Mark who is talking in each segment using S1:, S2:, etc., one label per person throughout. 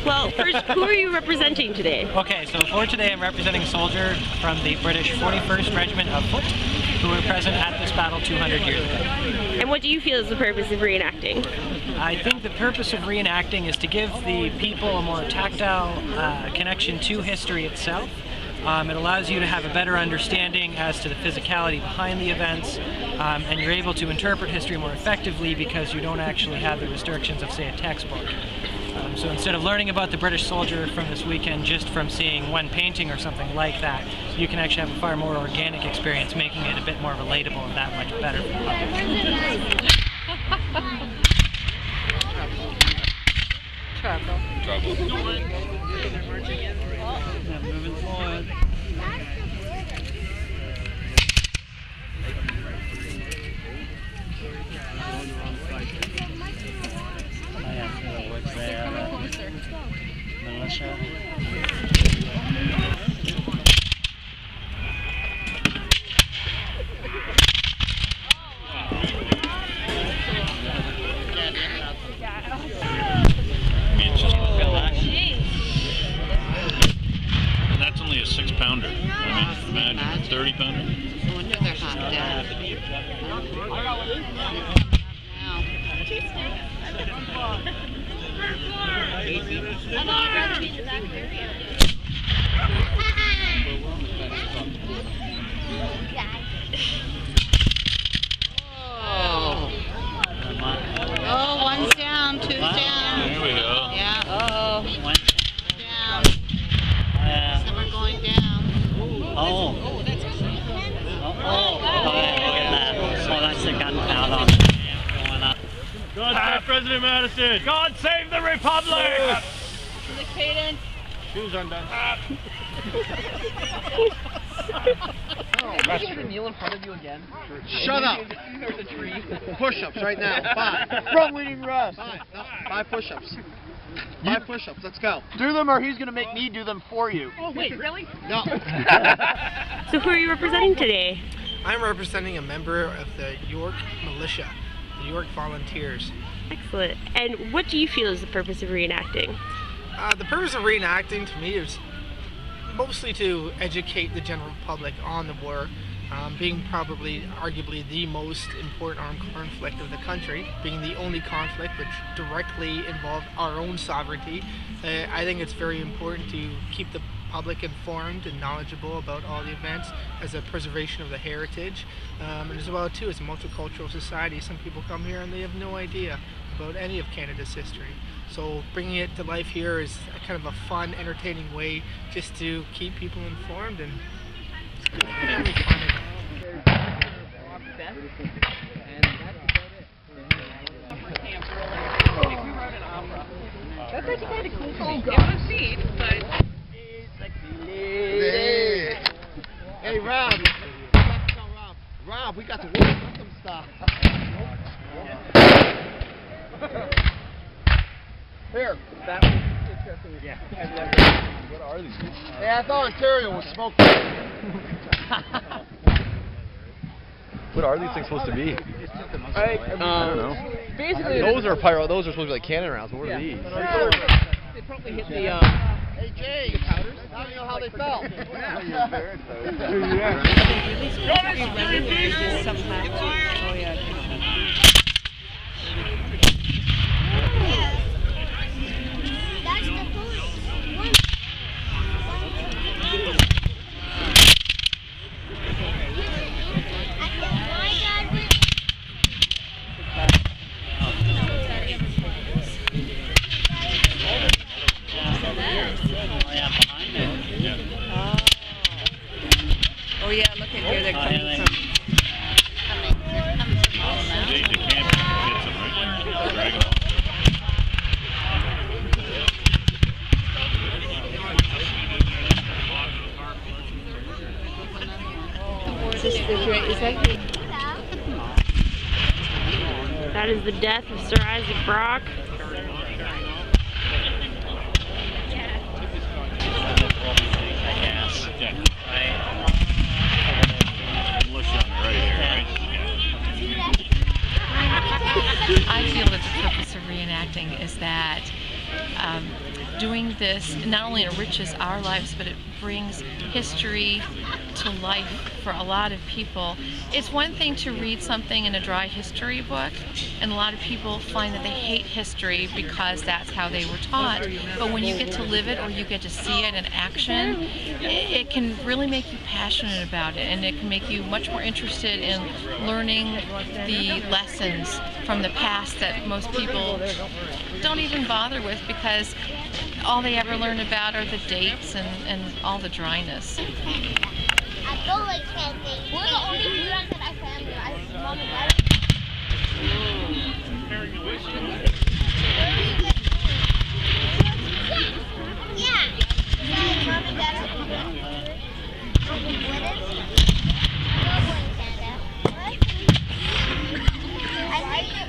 S1: Well, first, who are you representing today?
S2: Okay, so for today I'm representing a soldier from the British 41st Regiment of Foot who were present at this battle 200 years ago.
S1: And what do you feel is the purpose of reenacting?
S2: I think the purpose of reenacting is to give the people a more tactile connection to history itself. It allows you to have a better understanding as to the physicality behind the events, and you're able to interpret history more effectively because you don't actually have the restrictions of, say, a textbook. So instead of learning about the British soldier from this weekend just from seeing one painting or something like that, you can actually have a far more organic experience, making it a bit more relatable and that much better.
S3: Trouble.
S2: Moving forward. Militia.
S3: That's only a 6-pounder. I mean, imagine 30-pounder.
S4: I wonder they're hot down. Oh, one's down, two's down.
S3: There we go.
S4: Yeah.
S1: Uh-oh.
S4: Down. Some are going down.
S2: Oh, look at that. Oh, that's the gunpowder. Going up.
S3: God save President Madison!
S2: God save the Republic!
S3: Shoes undone.
S5: Can you kneel in front of you again?
S6: Shut up!
S5: There's a tree.
S6: Push-ups right now. 5.
S5: From leading rest.
S6: 5. No, 5 push-ups. 5 push-ups. Let's go.
S5: Do them or he's going to make me do them for you.
S1: Oh, wait, really?
S6: No.
S1: So who are you representing today?
S7: I'm representing a member of the York Militia, the York Volunteers.
S1: Excellent. And what do you feel is the purpose of reenacting?
S7: The purpose of reenacting to me is mostly to educate the general public on the war, being arguably the most important armed conflict of the country, being the only conflict which directly involved our own sovereignty. I think it's very important to keep the public informed and knowledgeable about all the events as a preservation of the heritage, and as well too as a multicultural society. Some people come here and they have no idea about any of Canada's history. So bringing it to life here is a kind of a fun, entertaining way just to keep people informed and really fun.
S1: That's actually kind of cool.
S6: Hey, Rob. Rob, we got the World Anthem stuff. Here. That was interesting. Yeah. What are these? Hey, I thought Ontario was smoking.
S8: What are these things supposed to be?
S5: I
S8: don't know.
S5: Basically,
S8: Those are pyro. Those are supposed to be like cannon rounds. But what are these?
S5: they probably hit the
S6: Hey, Jay. Now you know how they felt.
S4: Oh yeah, look at where they're coming from.
S3: They can't get them, right? Drag them.
S1: That is the death of Sir Isaac Brock.
S9: I feel that the purpose of reenacting is that doing this not only enriches our lives, but it brings history to life for a lot of people. It's one thing to read something in a dry history book, and a lot of people find that they hate history because that's how they were taught. But when you get to live it or you get to see it in action, it can really make you passionate about it, and it can make you much more interested in learning the lessons from the past that most people don't even bother with, because all they ever learn about are the dates and all the dryness.
S10: I go like camping. We're the only Hurons that I family. I mom and dad. Yeah. Mom and dad are what is it? We're going to Canada. What? I like it.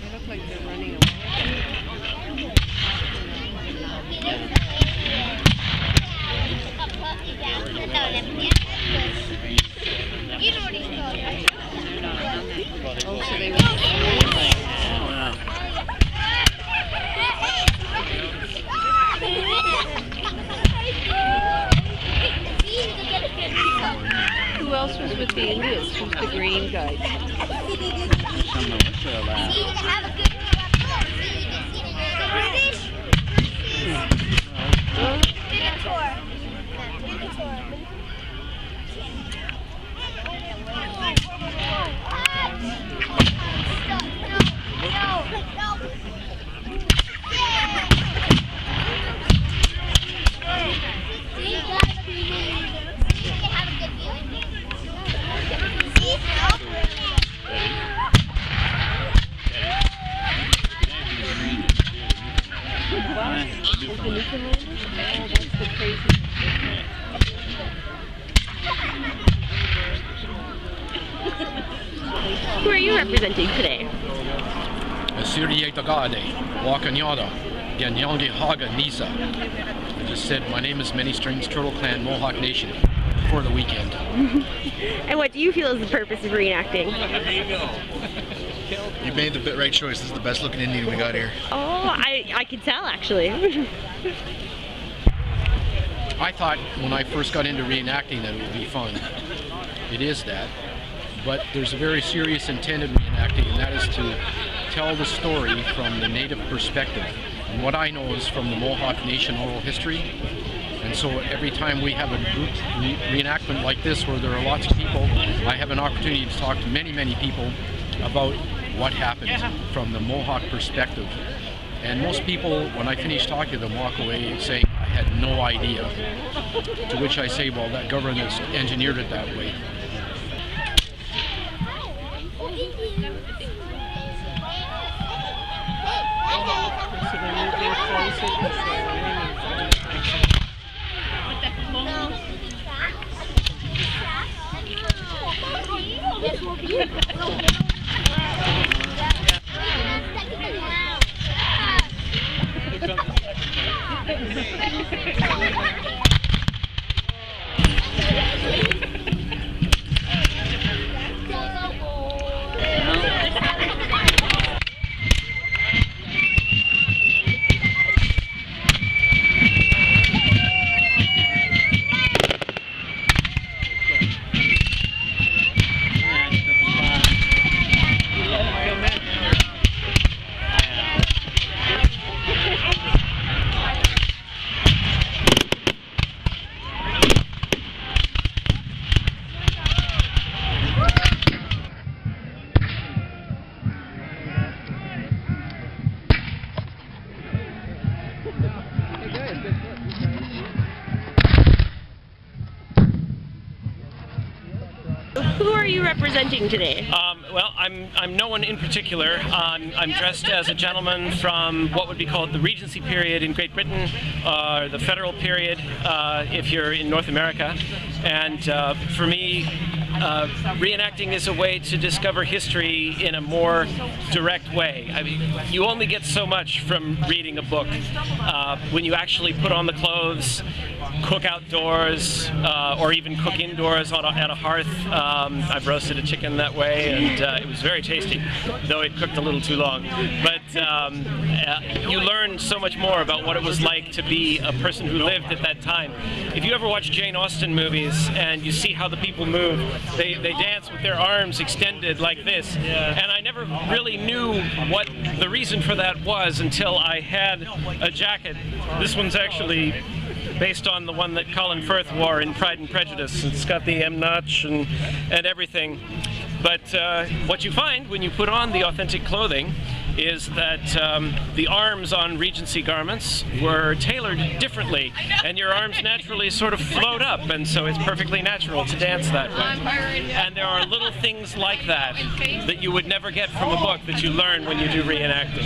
S4: They look like they're running away. Oh, so they were. Who else was with the Indians? Who's the green guy?
S1: Who are you representing today?
S11: I just said my name is Many Strings Turtle Clan Mohawk Nation for the weekend.
S1: And what do you feel is the purpose of reenacting?
S6: You made the right choice. This is the best looking Indian we got here.
S1: Oh, I could tell actually.
S11: I thought when I first got into reenacting that it would be fun. It is that. But there's a very serious intent in reenacting, and that is to tell the story from the native perspective. And what I know is from the Mohawk Nation oral history. And so every time we have a group reenactment like this where there are lots of people, I have an opportunity to talk to many, many people about what happened from the Mohawk perspective. And most people, when I finish talking to them, walk away saying, I had no idea. To which I say, well, that government has engineered it that way.
S1: Who are you representing today?
S2: Well, I'm no one in particular. I'm dressed as a gentleman from what would be called the Regency period in Great Britain, or the Federal period if you're in North America. And for me, reenacting is a way to discover history in a more direct way. I mean, you only get so much from reading a book. When you actually put on the clothes
S12: cook outdoors or even cook indoors at a hearth. I've roasted a chicken that way, and it was very tasty, though it cooked a little too long. But you learn so much more about what it was like to be a person who lived at that time. If you ever watch Jane Austen movies and you see how the people move, they dance with their arms extended like this. And I never really knew what the reason for that was until I had a jacket. This one's actually based on the one that Colin Firth wore in Pride and Prejudice. It's got the M notch and everything. But what you find when you put on the authentic clothing is that the arms on Regency garments were tailored differently, and your arms naturally sort of float up, and so it's perfectly natural to dance that way. And there are little things like that that you would never get from a book that you learn when you do reenacting.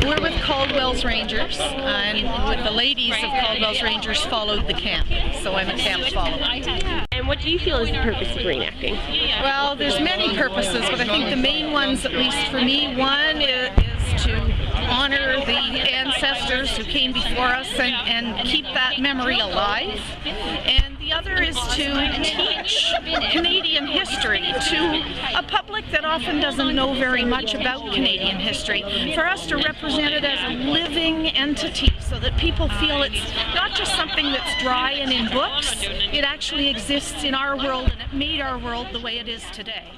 S13: We're with Caldwell's Rangers, and with the ladies of Caldwell's Rangers followed the camp, so I'm a camp follower.
S1: And what do you feel is the purpose of reenacting?
S13: Well, there's many purposes, but I think the main ones, at least for me, one is to honor the ancestors who came before us and keep that memory alive. And the other is to teach Canadian history to a public that often doesn't know very much about Canadian history. For us to represent it as a living entity so that people feel it's not just something that's dry and in books, it actually exists in our world, and it made our world the way it is today.